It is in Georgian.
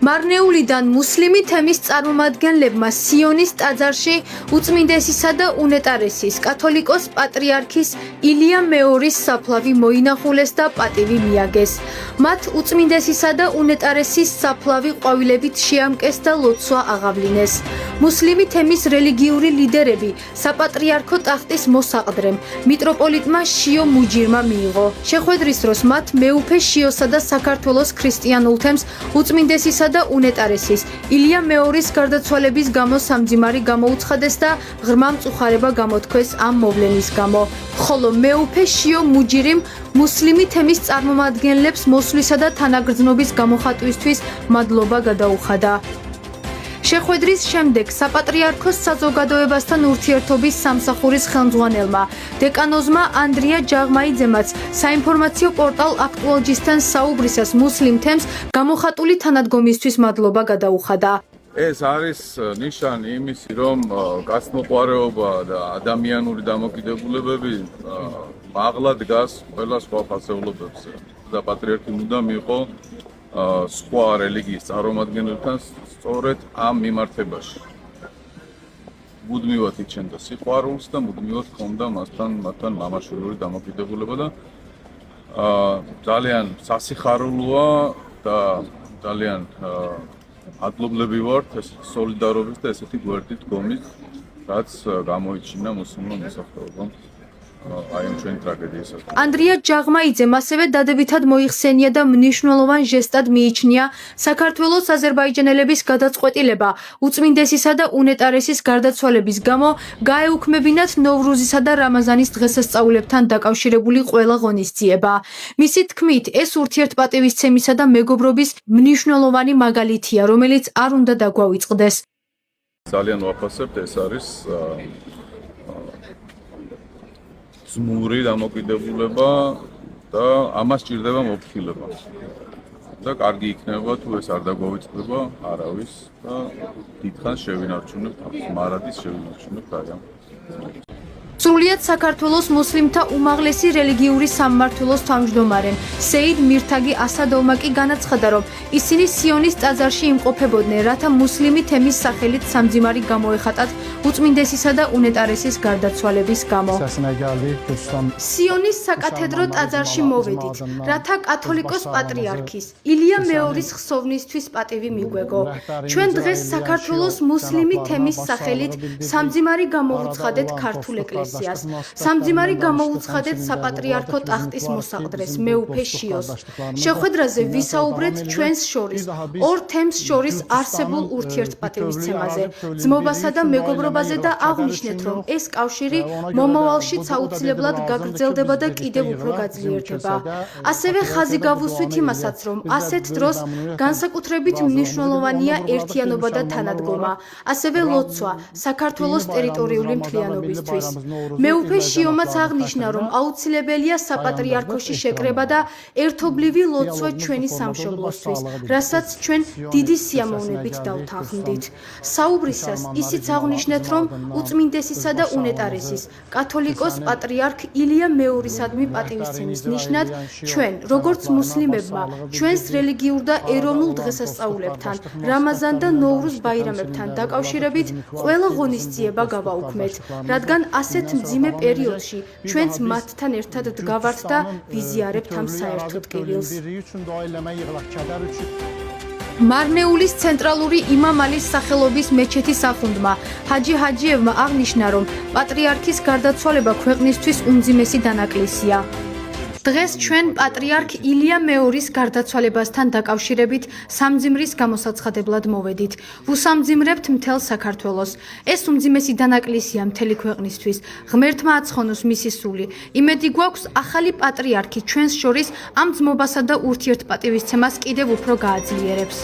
მარნეულიდან მუსლიმი თემის წარმომადგენლებმა სიონის ტაძარში უწმინდესისა და უნეტარესის კათოლიკოს პატრიარქის ილია მეორის საფლავი მოინახულეს და პატივი მიაგეს. მათ უწმინდესისა და უნეტარესის საფლავი ყვავილებით შეამკეს და ლოცვა აღავლინეს. მუსლიმი თემის რელიგიური ლიდერები საპატრიარქო ტახტის მოსაყდრემ მიტროპოლიტმა შიო მუჯირმა მიიღო. შეხვედრის დროს მათ მეუფე შიოსა და საქართველოს ქრისტიანულ თემს უწმინდესისა და უნეტარესის ილია მეორის გარდაცვალების გამო სამძიმარი გამოუცხადეს და ღრმა მწუხარება გამოთქვეს ამ მოვლენის გამო. ხოლო მეუფე შიო მუჯირიმ მუსლიმი თემის წარმომადგენლებს მოსვლისა და თანაგრძნობის გამოხატვისთვის მადლობა გადაუხადა. შეხვედრის შემდეგ საპატრიარქოს საზოგადოებასთან ურთიერთობის სამსახურის ხელმძღვანელმა დეკანოზმა ანდრია ჯაღმაიძემაც საინფორმაციო პორტალ აქტუალჯისთან საუბრისას მუსლიმ თემს გამოხატული თანადგომისთვის მადლობა გადაუხადა. ეს არის ნიშანი იმისი, რომ კაცმოყვარეობა და ადამიანური დამოკიდებულებები მაღლა დგას ყველა სხვა ფასეულობებზე და პატრიარქი უნდა მიიღო სხვა რელიგიის წარმომადგენლებთან სწორედ ამ მიმართებაში. მუდმივად იჩენდა სიყვარულს და მუდმივად ჰქონდა მათთან მამაშვილური დამოკიდებულება და ძალიან სასიხარულოა და ძალიან მადლობლები ვართ ეს სოლიდარობის და ესეთი გვერდით დგომით, რაც გამოიჩინა მუსლიმმა მოსახლეობამ აი ამ ჩვენი ტრაგედიისას. ანდრია ჯაღმაიძემ ასევე დადებითად მოიხსენია და მნიშვნელოვან ჟესტად მიიჩნია საქართველოს აზერბაიჯანელების გადაწყვეტილება უწმინდესისა და უნეტარესის გარდაცვალების გამო გაეუქმებინათ ნოვრუზისა და რამაზანის დღესასწაულებთან დაკავშირებული ყველა ღონისძიება. მისი თქმით, ეს ურთიერთპატივისცემისა და მეგობრობის მნიშვნელოვანი მაგალითია, რომელიც არ უნდა დაგვავიწყდეს. ძალიან ვაფასებთ, ეს არის ძმური დამოკიდებულება და ამას სჭირდება მოფხილება. და კარგი იქნება თუ ეს არ დაგვავიწყდება არავის და დიდხანს შევინარჩუნებთ მარადის შევინარჩუნებთ აი ამ. სრულიად საქართველოს მუსლიმთა უმაღლესი რელიგიური სამმართველოს თავმჯდომარემ სეიდ მირთაგი ასადოვმა კი განაცხადა, რომ ისინი სიონის ტაძარში იმყოფებოდნენ, რათა მუსლიმი თემის სახელით სამძიმარი გამოეხატათ უწმინდესისა და უნეტარესის გარდაცვალების გამო. სიონის საკათედრო ტაძარში მოვედით, რათა კათოლიკოს პატრიარქის ილია მეორის ხსოვნისთვის პატივი მიგვეგო. ჩვენ დღეს საქართველოს მუსლიმი თემის სახელით სამძიმარი გამოვუცხადეთ ქართულ ეკლესიას. სამძიმარი გამოუცხადეთ საპატრიარქო ტახტის მოსაყდრეს მეუფე შიოს. შეხვედრაზე ვისაუბრეთ ჩვენს შორის ორ თემს შორის არსებულ ურთიერთპატივისცემაზე, ძმობასა და მეგობრობაზე და აღვნიშნეთ, რომ ეს კავშირი მომავალშიც აუცილებლად გაგრძელდება და კიდევ უფრო გაძლიერდება. ასევე ხაზი გავუსვით იმასაც, რომ ასეთ დროს განსაკუთრებით მნიშვნელოვანია ერთიანობა და თანადგომა, ასევე ლოცვა საქართველოს ტერიტორიული მთლიანობისთვის. მეუფე შიომაც აღნიშნა, რომ აუცილებელია საპატრიარქოში შეკრება და ერთობლივი ლოცვა ჩვენი სამშობლოსთვის, რასაც ჩვენ დიდი სიამოვნებით დავთანხმდით. საუბრისას ისიც აღნიშნეთ, რომ უწმინდესისა და უნეტარესის კათოლიკოს პატრიარქ ილია მეორისადმი პატივისცემის ნიშნად ჩვენ, როგორც მუსლიმებმა, ჩვენს რელიგიურ და ეროვნულ დღესასწაულებთან, რამაზან და ნოვრუზ ბაირამებთან დაკავშირებით ყველა ღონისძიება გავაუქმეთ, რადგან ასეთ მძიმე პერიოდში ჩვენც მათთან ერთად დგავართ და ვიზიარებთ ამ საერთო ტკივილს. მარნეულის ცენტრალური იმამ ალის სახელობის მეჩეთის ახუნდმა ჰაჯი ჰაჯიევმა აღნიშნა, რომ პატრიარქის გარდაცვალება ქვეყნისთვის უმძიმესი დანაკლისია. დღეს ჩვენ პატრიარქ ილია მეორის გარდაცვალებასთან დაკავშირებით სამძიმრის გამოსაცხადებლად მოვედით. ვუსამძიმრებთ მთელ საქართველოს. ეს უმძიმესი დანაკლისია მთელი ქვეყნისთვის. ღმერთმა აცხონოს მისი სული. იმედი გვაქვს ახალი პატრიარქი ჩვენს შორის ამ ძმობასა და ურთიერთპატივისცემას კიდევ უფრო გააძლიერებს.